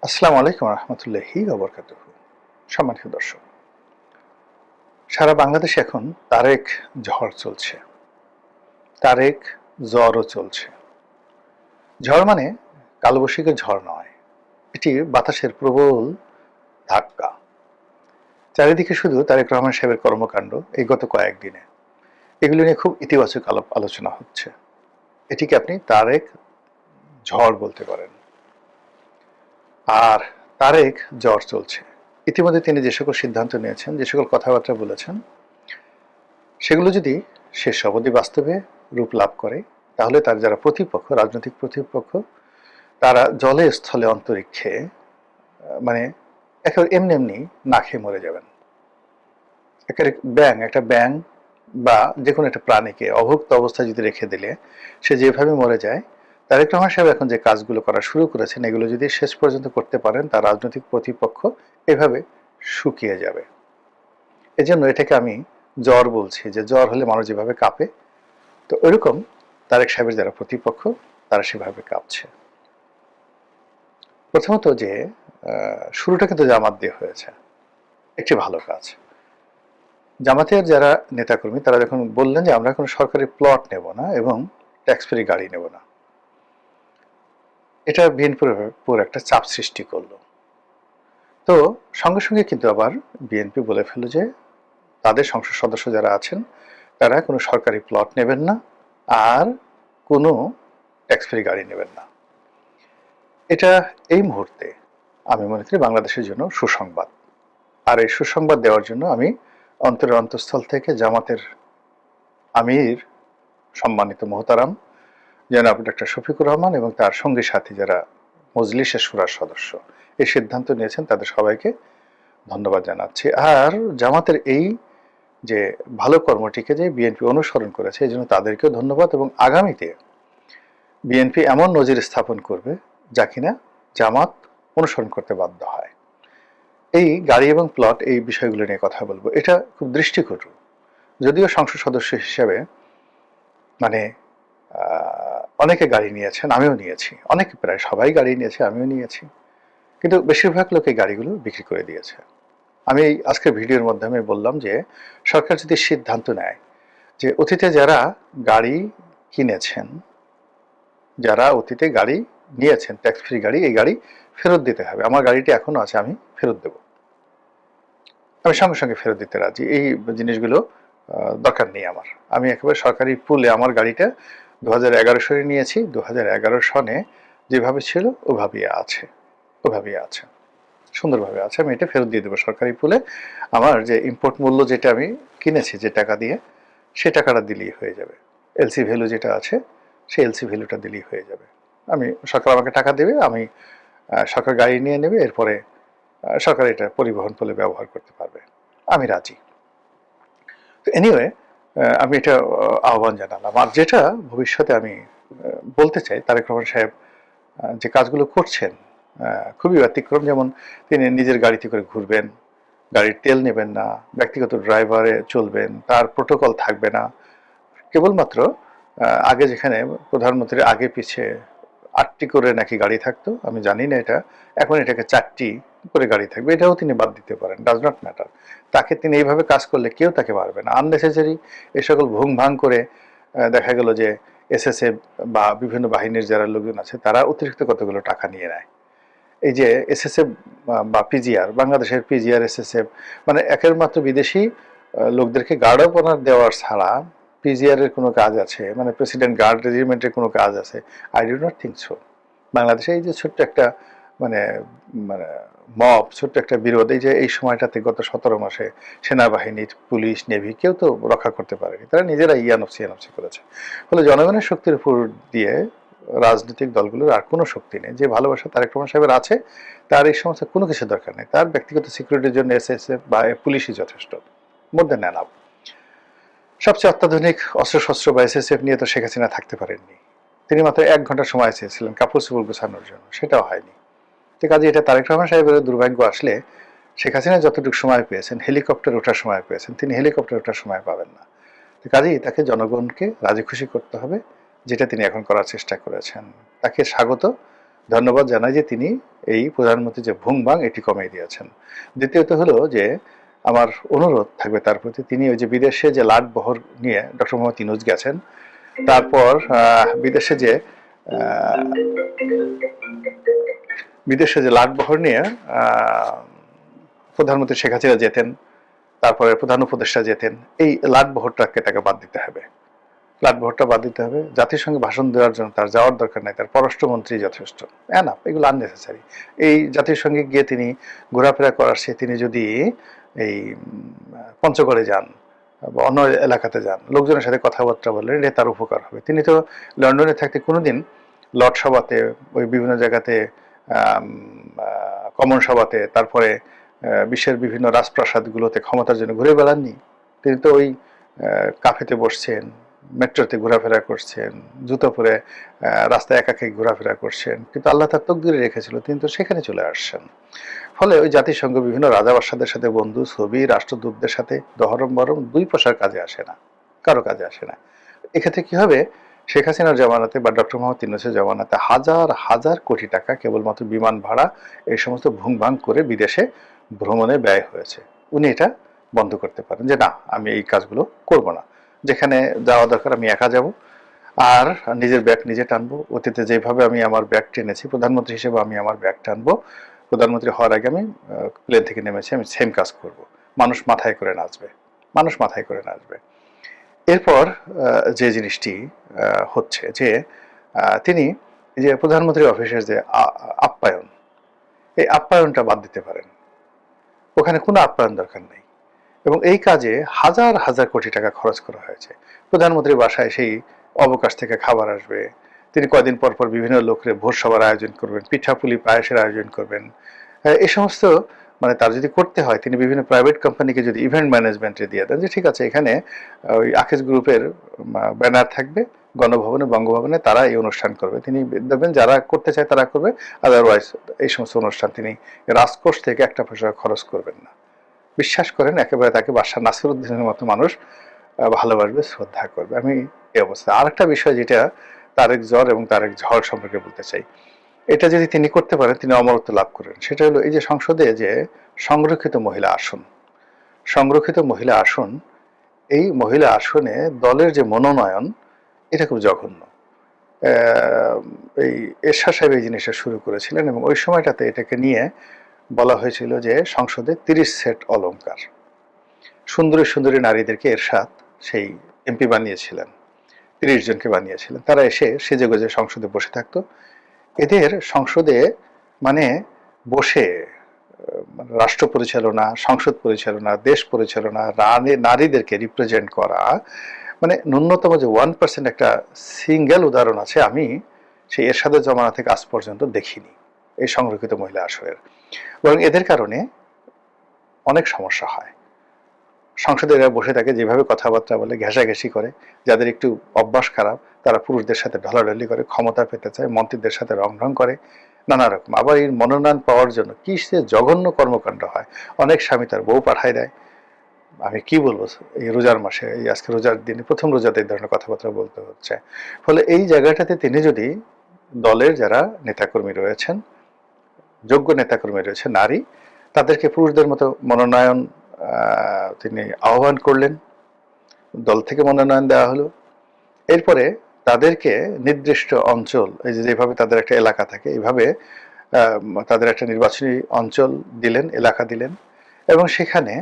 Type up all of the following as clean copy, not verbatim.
আসসালামু আলাইকুম রহমতুল্লাহি ওবরকাতুহু। সম্মানিত দর্শক, সারা বাংলাদেশে এখন তারেক ঝড় চলছে, তারেক জ্বরও চলছে। ঝড় মানে কালবৈশাখীর ঝড় নয়, এটি বাতাসের প্রবল ধাক্কা। চারিদিকে শুধু তারেক রহমান সাহেবের কর্মকাণ্ড এই গত কয়েকদিনে, এগুলো নিয়ে খুব ইতিবাচক আলোচনা হচ্ছে। এটিকে আপনি তারেক ঝড় বলতে পারেন। আর তারেক জ্বর চলছে। ইতিমধ্যে তিনি যে সকল সিদ্ধান্ত নিয়েছেন, যে সকল কথাবার্তা বলেছেন, সেগুলো যদি শেষ অবধি বাস্তবে রূপ লাভ করে, তাহলে তার যারা প্রতিপক্ষ, রাজনৈতিক প্রতিপক্ষ, তারা জলে স্থলে অন্তরিক্ষে মানে একেবারে এমনি এমনি না খেয়ে মরে যাবেন। একটা ব্যাং বা যে কোনো একটা প্রাণীকে অভুক্ত অবস্থায় যদি রেখে দিলে সে যেভাবে মরে যায়, তারেক রহমান সাহেব এখন যে কাজগুলো করা শুরু করেছেন, এগুলো যদি শেষ পর্যন্ত করতে পারেন, তার রাজনৈতিক প্রতিপক্ষ এভাবে শুকিয়ে যাবে। এজন্য এটাকে আমি জ্বর বলছি, যে জ্বর হলে মানুষ যেভাবে কাঁপে, তো ওইরকম তারেক সাহেবের যারা প্রতিপক্ষ তারা সেভাবে কাঁপছে। প্রথমত যে শুরুটা কিন্তু জামাত দিয়ে হয়েছে, একটি ভালো কাজ। জামাতের যারা নেতাকর্মী তারা যখন বললেন যে আমরা কোনো সরকারি প্লট নেব না এবং ট্যাক্স ফ্রি গাড়ি নেব না, এটা বিএনপির উপর একটা চাপ সৃষ্টি করলো। তো সঙ্গে সঙ্গে কিন্তু আবার বিএনপি বলে ফেলল যে তাদের সংসদ সদস্য যারা আছেন তারা কোনো সরকারি প্লট নেবেন না আর কোনো ট্যাক্স ফ্রি গাড়ি নেবেন না। এটা এই মুহূর্তে আমি মনে করি বাংলাদেশের জন্য সুসংবাদ। আর এই সুসংবাদ দেওয়ার জন্য আমি অন্তরের অন্তঃস্থল থেকে জামাতের আমির সম্মানিত মোহতারাম জনাব ডক্টর শফিকুর রহমান এবং তার সঙ্গী সাথী যারা মজলিসের শুরার সদস্য এই সিদ্ধান্ত নিয়েছেন, তাদের সবাইকে ধন্যবাদ জানাচ্ছি। আর জামাতের এই যে ভালো কর্মটিকে যে বিএনপি অনুসরণ করেছে, এই জন্য তাদেরকেও ধন্যবাদ। এবং আগামীতে বিএনপি এমন নজির স্থাপন করবে যা কিনা জামাত অনুসরণ করতে বাধ্য হয়। এই গাড়ি এবং প্লট এই বিষয়গুলো নিয়ে কথা বলবো, এটা খুব দৃষ্টিকটু। যদিও সংসদ সদস্য হিসেবে মানে অনেকে গাড়ি নিয়েছেন, আমিও নিয়েছি, অনেকে প্রায় সবাই গাড়ি নিয়েছে, আমিও নিয়েছি, কিন্তু বেশিরভাগ লোক এই গাড়িগুলো বিক্রি করে দিয়েছে। আমি আজকের ভিডিওর মাধ্যমে বললাম যে সরকার যদি সিদ্ধান্ত নেয় যে অতীতে যারা গাড়ি কিনেছেন, যারা অতীতে গাড়ি নিয়েছেন ট্যাক্স ফ্রি গাড়ি, এই গাড়ি ফেরত দিতে হবে। আমার গাড়িটি এখনো আছে, আমি ফেরত দেব, আমি সঙ্গে সঙ্গে ফেরত দিতে রাজি। এই জিনিসগুলো দরকার নেই আমার। আমি একেবারে সরকারি পুলে আমার গাড়িটা 2011 সনে নিয়েছি, 2011 সনে যেভাবে ছিল ওভাবেই আছে, সুন্দরভাবে আছে। আমি এটা ফেরত দিয়ে দেবো সরকারি পুলে। আমার যে ইম্পোর্ট মূল্য যেটা আমি কিনেছি যে টাকা দিয়ে, সে টাকাটা দিলেই হয়ে যাবে। এলসি ভ্যালু যেটা আছে সেই এলসি ভ্যালুটা দিলেই হয়ে যাবে। আমি সরকার আমাকে টাকা দেবে, আমি সরকার গাড়ি নিয়ে নেবে, এরপরে সরকার এটা পরিবহন বলে ব্যবহার করতে পারবে, আমি রাজি। তো এনিওয়ে, আমি এটা আহ্বান জানালাম। আর যেটা ভবিষ্যতে আমি বলতে চাই, তারেক রহমান সাহেব যে কাজগুলো করছেন খুবই ব্যতিক্রম। যেমন তিনি নিজের গাড়িতে করে ঘুরবেন, গাড়ির তেল নেবেন না, ব্যক্তিগত ড্রাইভারে চলবেন, তার প্রোটোকল থাকবে না। কেবলমাত্র আগে যেখানে প্রধানমন্ত্রীর আগে পিছে 8টি করে নাকি গাড়ি থাকতো, আমি জানি না এটা, এখন এটাকে 4টি করে গাড়ি থাকবে। এটাও তিনি বাদ দিতে পারেন, ডাজ নট ম্যাটার। তাকে তিনি এইভাবে কাজ করলে কেউ তাকে মারবে না। আননেসেসারি এ সকল ভুং ভাং করে দেখা গেল যে এসএসএফ বা বিভিন্ন বাহিনীর যারা লোকজন আছে তারা অতিরিক্ত কতগুলো টাকা নিয়ে নেয়। এই যে এসএসএফ বা পিজিআর, বাংলাদেশের পিজিআর এসএসএফ, মানে একের মাত্র বিদেশি লোকদেরকে গার্ড অফ অনার দেওয়ার ছাড়া পিজিআর এর কোনো কাজ আছে, মানে প্রেসিডেন্ট গার্ড রেজিমেন্টের কোনো কাজ আছে? I do not think so. বাংলাদেশে এই যে ছোট্ট একটা মানে মানে মব, ছোট্ট একটা বিরোধ, এই যে এই সময়টাতে গত 17 মাসে সেনাবাহিনীর, পুলিশ, নেভি কেউ তো রক্ষা করতে পারেনি, তারা নিজেরা ইয়ানফসি করেছে। ফলে জনগণের শক্তির উপর দিয়ে রাজনৈতিক দলগুলোর আর কোনো শক্তি নেই। যে ভালোবাসা তারেক রহমান সাহেবের আছে, তার এই সমস্ত কোনো কিছু দরকার নেই। তার ব্যক্তিগত সিকিউরিটির জন্য এসএসএফ বা পুলিশই যথেষ্ট, মোর দ্যান এনাফ। সবচেয়ে অত্যাধুনিক অস্ত্রশস্ত্র বা এসএসএফ নিয়ে তো শেখ হাসিনা থাকতে পারেননি। তিনি মাত্র 1 ঘন্টা সময় চেয়েছিলেন কাপড় চোপড় গোছানোর জন্য, সেটাও হয়নি। তো কাজে এটা তারেক রহমান সাহেবের দুর্ভাগ্য আসলে শেখ হাসিনা যতটুকু সময় পেয়েছেন, হেলিকপ্টার ওঠার সময় পেয়েছেন, তিনি হেলিকপ্টার ওঠার সময় পাবেন না। তো কাজেই তাকে জনগণকে রাজি খুশি করতে হবে, যেটা তিনি এখন করার চেষ্টা করেছেন। তাকে স্বাগত ধন্যবাদ জানাই যে তিনি এই প্রধানমন্ত্রী যে ভুংবাং এটি কমিয়ে দিয়েছেন। দ্বিতীয়ত হলো যে আমার অনুরোধ থাকবে তার প্রতি, তিনি ওই যে বিদেশে যে লাট বহর নিয়ে ডক্টর মোহাম্মদ ইউনূস গেছেন, তারপর বিদেশে যে লাট বহর নিয়ে প্রধানমন্ত্রী শেখ হাসিনা যেতেন, তারপরে প্রধান উপদেষ্টা যেতেন, এই লাট বহরটাকে তাকে বাদ দিতে হবে। লাটবহরটা বাদ দিতে হবে। জাতিসংঘে ভাষণ দেওয়ার জন্য তার যাওয়ার দরকার নাই, তার পররাষ্ট্রমন্ত্রী যথেষ্ট। না, এগুলো আননেসেসারি। এই জাতিসংঘে গিয়ে তিনি ঘোরাফেরা করার চেয়ে তিনি যদি এই পঞ্চগড়ে যান বা অন্য এলাকাতে যান, লোকজনের সাথে কথাবার্তা বললেন, এটা তার উপকার হবে। তিনি তো লন্ডনে থাকতে কোনোদিন লর্ড সভাতে, ওই বিভিন্ন জায়গাতে, কমন সভাতে, তারপরে বিশ্বের বিভিন্ন রাজপ্রাসাদগুলোতে ক্ষমতার জন্য ঘুরে বেড়াননি। তিনি তো ওই কাফেতে বসছেন, মেট্রোতে ঘোরাফেরা করছেন, জুতো পরে রাস্তায় একাকে ঘোরাফেরা করছেন, কিন্তু আল্লাহ তার তকদিরে রেখেছিল তিনি তো সেখানে চলে আসছেন। ফলে ওই জাতিসংঘ বিভিন্ন রাজাবাদশাদের সাথে বন্ধু ছবি, রাষ্ট্রদূতদের সাথে দহরম বহরম দুই পয়সার কাজে আসে না, কারো কাজে আসে না। এক্ষেত্রে কি হবে, শেখ হাসিনার জামানাতে বা ডক্টর মোহাম্মদ ইউনূসের জামানাতে হাজার হাজার কোটি টাকা কেবলমাত্র বিমান ভাড়া এই সমস্ত ভুংভাং করে বিদেশে ভ্রমণে ব্যয় হয়েছে। উনি এটা বন্ধ করতে পারেন যে না, আমি এই কাজগুলো করব না, যেখানে যাওয়া দরকার আমি একা যাব, আর নিজের ব্যাগ নিজে টানবো। অতীতে যেভাবে আমি আমার ব্যাগ টেনেছি, প্রধানমন্ত্রী হিসেবে আমি আমার ব্যাগ টানবো। প্রধানমন্ত্রী হওয়ার আগে আমি প্লেন থেকে নেমেছি, আমি সেম কাজ করব। মানুষ মাথায় করে নাচবে, মানুষ মাথায় করে নাচবে। এরপর যে জিনিসটি হচ্ছে যে তিনি যে প্রধানমন্ত্রী অফিসের যে আপ্যায়ন, এই আপ্যায়নটা বাদ দিতে পারেন। ওখানে কোনো আপ্যায়ন দরকার নেই, এবং এই কাজে হাজার হাজার কোটি টাকা খরচ করা হয়েছে। প্রধানমন্ত্রীর বাসায় সেই অবকাশ থেকে খাবার আসবে, তিনি কয়দিন পর পর বিভিন্ন লোকের ভোজ সভার আয়োজন করবেন, পিঠাপুলি পায়েসের আয়োজন করবেন। এই সমস্ত মানে তার যদি করতে হয়, তিনি বিভিন্ন প্রাইভেট কোম্পানিকে যদি ইভেন্ট ম্যানেজমেন্টে দিয়ে দেন যে ঠিক আছে, এখানে ওই আকিজ গ্রুপের ব্যানার থাকবে, গণভবনে, বঙ্গভবনে তারা এই অনুষ্ঠান করবে, তিনি দেবেন, যারা করতে চায় তারা করবে, আদারওয়াইজ এই সমস্ত অনুষ্ঠান তিনি রাজকোষ থেকে একটা পয়সা খরচ করবেন না। বিশ্বাস করেন, একেবারে তাকে বাদশাহ নাসিরউদ্দিনের মতো মানুষ ভালোবাসবে, শ্রদ্ধা করবে। আমি এই অবস্থা। আর একটা বিষয় যেটা তারেক জর এবং তারেক ঝড় সম্পর্কে বলতে চাই, এটা যদি তিনি করতে পারেন তিনি অমরত্ব লাভ করেন। সেটা হলো এই যে সংসদে যে সংরক্ষিত মহিলা আসন, সংরক্ষিত মহিলা আসন, এই মহিলা আসনে দলের যে মনোনয়ন, এটা খুব জঘন্য। এই এরশাদ সাহেব এই জিনিসটা শুরু করেছিলেন, এবং ওই সময়টাতে এটাকে নিয়ে বলা হয়েছিল যে সংসদে 30 সেট অলংকার, সুন্দরী সুন্দরী নারীদেরকে এরশাদ সেই এমপি বানিয়েছিলেন, 30 জনকে বানিয়েছিলেন। তারা এসে সেজেগুজে সংসদে বসে থাকতো। এদের সংসদে মানে বসে রাষ্ট্র পরিচালনা, সংসদ পরিচালনা, দেশ পরিচালনা, নারীদেরকে রিপ্রেজেন্ট করা, মানে ন্যূনতম যে 1% একটা সিঙ্গেল উদাহরণ আছে আমি সেই এরশাদের জমানা থেকে আজ পর্যন্ত দেখিনি এই সংরক্ষিত মহিলা আসনের। বরং এদের কারণে অনেক সমস্যা হয়। সংসদে এরা বসে থাকে, যেভাবে কথাবার্তা বলে, ঘেঁষাঘেঁষি করে, যাদের একটু অভ্যাস খারাপ তারা পুরুষদের সাথে ঢলাঢলি করে, ক্ষমতা পেতে চায়, মন্ত্রীদের সাথে রং করে, নানা রকম। আবার এই মনোনয়ন পাওয়ার জন্য কি সে জঘন্য কর্মকাণ্ড হয়। অনেক স্বামী তার বউ পাঠায় দেয়। আমি কি বলবো, এই রোজার মাসে, এই আজকে রোজার দিনে প্রথম রোজাতে এই ধরনের কথাবার্তা বলতে হচ্ছে। ফলে এই জায়গাটাতে তিনি যদি দলের যারা নেতাকর্মী রয়েছেন, যোগ্য নেতাকর্মী রয়েছে নারী, তাদেরকে পুরুষদের মতো মনোনয়ন তিনি আহ্বান করলেন, দল থেকে মনোনয়ন দেওয়া হলো। এরপরে তাদেরকে নির্দিষ্ট অঞ্চল, এই যে যেভাবে তাদের একটা এলাকা থাকে, এইভাবে তাদের একটা নির্বাচনী অঞ্চল দিলেন, এলাকা দিলেন, এবং সেখানে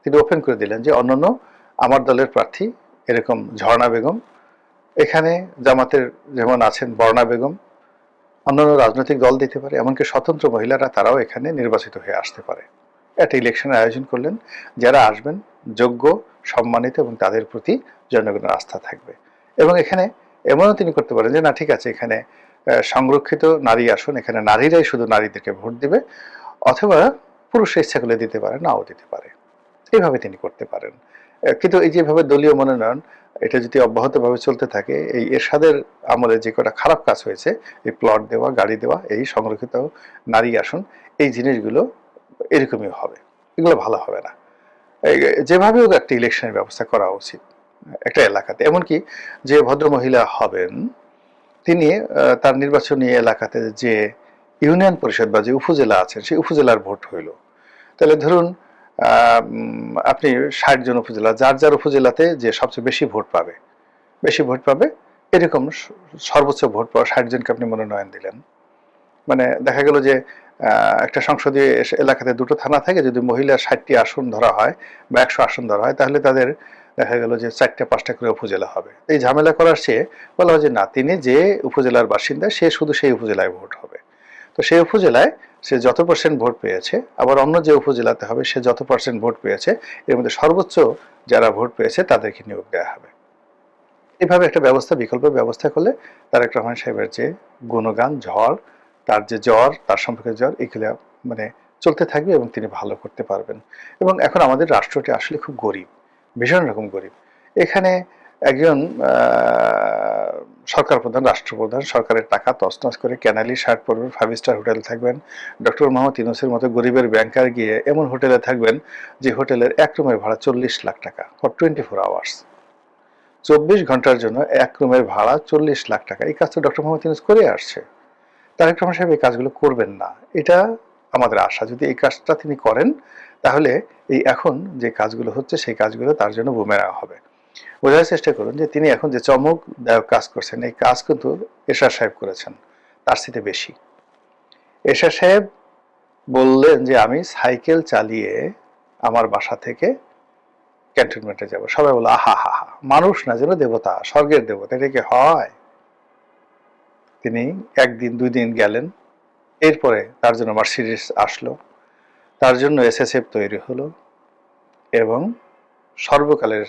তিনি ওপেন করে দিলেন যে অন্যান্য আমার দলের প্রার্থী এরকম ঝর্ণা বেগম, এখানে জামাতের যেমন আছেন বর্ণা বেগম, অন্যান্য রাজনৈতিক দল দিতে পারে, এমনকি স্বতন্ত্র মহিলারা তারাও এখানে নির্বাচিত হয়ে আসতে পারে। একটা ইলেকশনের আয়োজন করলেন, যারা আসবেন যোগ্য, সম্মানিত, এবং তাদের প্রতি জনগণের আস্থা থাকবে। এবং এখানে এমনও তিনি করতে পারেন যে না ঠিক আছে, এখানে সংরক্ষিত নারী আসন, এখানে নারীরাই শুধু নারীদেরকে ভোট দিবে, অথবা পুরুষের ইচ্ছা করলে দিতে পারে, নাও দিতে পারে, এইভাবে তিনি করতে পারেন। কিন্তু এই যেভাবে দলীয় মনোনয়ন, এটা যদি অব্যাহতভাবে চলতে থাকে, এই এরশাদের আমলে যে কটা খারাপ কাজ হয়েছে, এই প্লট দেওয়া, গাড়ি দেওয়া, এই সংরক্ষিত নারী আসন, এই জিনিসগুলো এরকমই হবে, এগুলো ভালো হবে না। যেভাবে হোক একটা ইলেকশনের ব্যবস্থা করা উচিত একটা এলাকাতে। এমনকি যে ভদ্র মহিলা হবেন তিনি তার নির্বাচনী এলাকাতে যে ইউনিয়ন পরিষদ বা যে উপজেলা আছে সেই উপজেলার ভোট হইল, তাহলে ধরুন আপনি 60 জন উপজেলা, যার যার উপজেলাতে যে সবচেয়ে বেশি ভোট পাবে এরকম সর্বোচ্চ ভোট পাওয়া 60 জনকে আপনি মনোনয়ন দিলেন। মানে দেখা গেল যে একটা সংসদীয় এলাকাতে দুটো থানা থাকে, যদি মহিলার 60টি আসন ধরা হয় বা 100 আসন ধরা হয়, তাহলে তাদের দেখা গেল যে 4টা 5টা করে উপজেলা হবে। এই ঝামেলা করার চেয়ে বলা হয় যে না, তিনি যে উপজেলার বাসিন্দা সে শুধু সেই উপজেলায় ভোট হবে। তো সেই উপজেলায় সে যত পার্সেন্ট ভোট পেয়েছে, আবার অন্য যে উপজেলাতে হবে সে যত পার্সেন্ট ভোট পেয়েছে, এর মধ্যে সর্বোচ্চ যারা ভোট পেয়েছে তাদেরকে নিয়োগ দেওয়া হবে। এইভাবে একটা ব্যবস্থা, বিকল্প ব্যবস্থা করলে তারেক রহমান সাহেবের যে গুণগান, ঝড়, তার যে জ্বর, তার সম্পর্কে জ্বর, এগুলো মানে চলতে থাকবে এবং তিনি ভালো করতে পারবেন। এবং এখন আমাদের রাষ্ট্রটি আসলে খুব গরিব, ভীষণ রকম গরিব। এখানে একজন সরকার প্রধান, রাষ্ট্রপ্রধান সরকারের টাকা তছনছ করে ক্যানালি শার্ট পরবেন, 5 স্টার হোটেলে থাকবেন, ডক্টর মোহাম্মদ ইউনূসের মতো গরিবের ব্যাংকার গিয়ে এমন হোটেলে থাকবেন যে হোটেলের এক রুমের ভাড়া 40 লাখ টাকা ফর 24 আওয়ার্স। 24 ঘন্টার জন্য এক রুমের ভাড়া 40 লাখ টাকা। এই কাজ তো ডক্টর মোহাম্মদ ইউনূস করে আসছে। তারেক রহমান সাহেব এই কাজগুলো করবেন না, এটা আমাদের আশা। যদি এই কাজটা তিনি করেন তাহলে এই এখন যে কাজগুলো হচ্ছে সেই কাজগুলো তার জন্য বুমেরাং হবে। বোঝার চেষ্টা করুন যে তিনি এখন যে চমকদায়ক কাজ করছেন, এই কাজ কিন্তু এরশাদ সাহেব করেছেন, তার চেয়ে বেশি। এরশাদ সাহেব বললেন যে আমি সাইকেল চালিয়ে আমার বাসা থেকে ক্যান্টনমেন্টে যাব। সবাই বলে আহা হা হা, মানুষ না যেন দেবতা, স্বর্গের দেবতা, এটা কি হয়? তিনি 1 দিন 2 দিন গেলেন, এরপরে তার জন্য মার্সিডিজ আসলো, তার জন্য এসএসএফ তৈরি হলো এবং সর্বকালের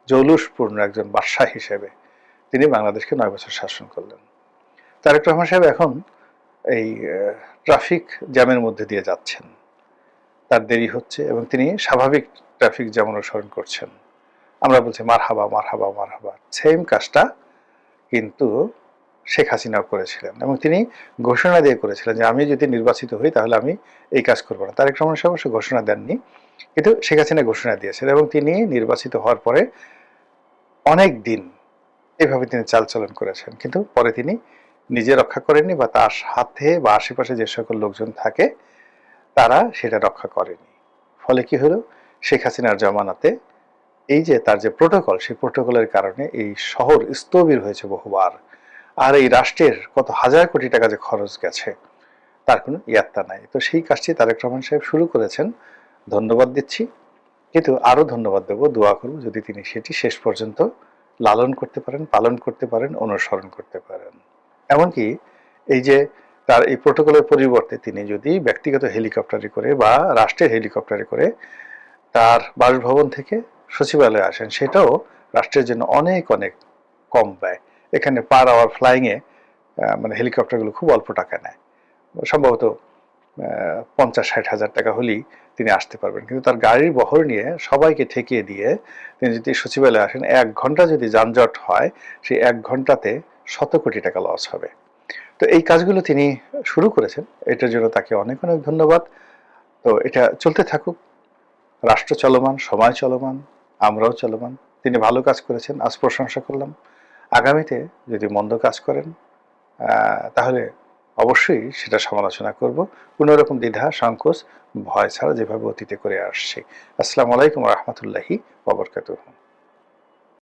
জৌলুসপূর্ণ একজন বাদশাহ হিসেবে তিনি বাংলাদেশকে 9 বছর শাসন করলেন। তারেক রহমান সাহেব এখন এই ট্রাফিক জ্যামের মধ্যে দিয়ে যাচ্ছেন, তার দেরি হচ্ছে এবং তিনি স্বাভাবিক ট্রাফিক জ্যাম অনুসরণ করছেন। আমরা বলছি মারহাবা মারহাবা মারহাবা, সেম কাজটা কিন্তু শেখ হাসিনাও করেছিলেন এবং তিনি ঘোষণা দিয়ে করেছিলেন যে আমি যদি নির্বাচিত হই তাহলে আমি এই কাজ করবো না। তারেক রহমান সাহেব অবশ্য ঘোষণা দেননি, কিন্তু শেখ হাসিনা ঘোষণা দিয়েছেন এবং তিনি নির্বাচিত হওয়ার পরে অনেক দিন এভাবে তিনি চালচলন করেছেন, কিন্তু পরে তিনি নিজে রক্ষা করেননি বা তার সাথে বা আশেপাশে যে সকল লোকজন থাকে তারা সেটা রক্ষা করেনি। ফলে কি হলো, শেখ হাসিনার জমানাতে এই যে তার যে প্রোটোকল, সেই প্রোটোকলের কারণে এই শহর স্থবির হয়েছে বহুবার। আর এই রাষ্ট্রের কত হাজার কোটি টাকা যে খরচ গেছে তার কোনো ইয়াত্তা নাই। তো সেই কাজটি তারেক রহমান সাহেব শুরু করেছেন, ধন্যবাদ দিচ্ছি, কিন্তু আরো ধন্যবাদ দেবো, দোয়া করব যদি তিনি সেটি শেষ পর্যন্ত লালন করতে পারেন, পালন করতে পারেন, অনুসরণ করতে পারেন। এমনকি এই যে তার এই প্রোটোকলের পরিবর্তে তিনি যদি ব্যক্তিগত হেলিকপ্টারে করে বা রাষ্ট্রের হেলিকপ্টারে করে তার বাসভবন থেকে সচিবালয়ে আসেন, সেটাও রাষ্ট্রের জন্য অনেক অনেক কম ব্যয়। এখানে পার আওয়ার ফ্লাইংয়ে মানে হেলিকপ্টারগুলো খুব অল্প টাকা নেয়, সম্ভবত 50-60 হাজার টাকা হলেই তিনি আসতে পারবেন। কিন্তু তার গাড়ির বহর নিয়ে সবাইকে ঠেকিয়ে দিয়ে তিনি যদি সচিবালয়ে আসেন, 1 ঘন্টা যদি যানজট হয় সেই 1 ঘন্টাতে 100 কোটি টাকা লস হবে। তো এই কাজগুলো তিনি শুরু করেছেন, এটার জন্য তাকে অনেক অনেক ধন্যবাদ। তো এটা চলতে থাকুক, রাষ্ট্র চলমান, সময় চলমান, আমরাও চলমান। তিনি ভালো কাজ করেছেন, আজ প্রশংসা করলাম। আগামীতে যদি মন্দ কাজ করেন তাহলে অবশ্যই সেটা সমালোচনা করব, কোনো রকম দ্বিধা সংকোচ ভয় ছাড়া, যেভাবে অতীতে করে আসছি। আসসালামু আলাইকুম ওয়া রাহমাতুল্লাহি ওয়া বারাকাতুহু।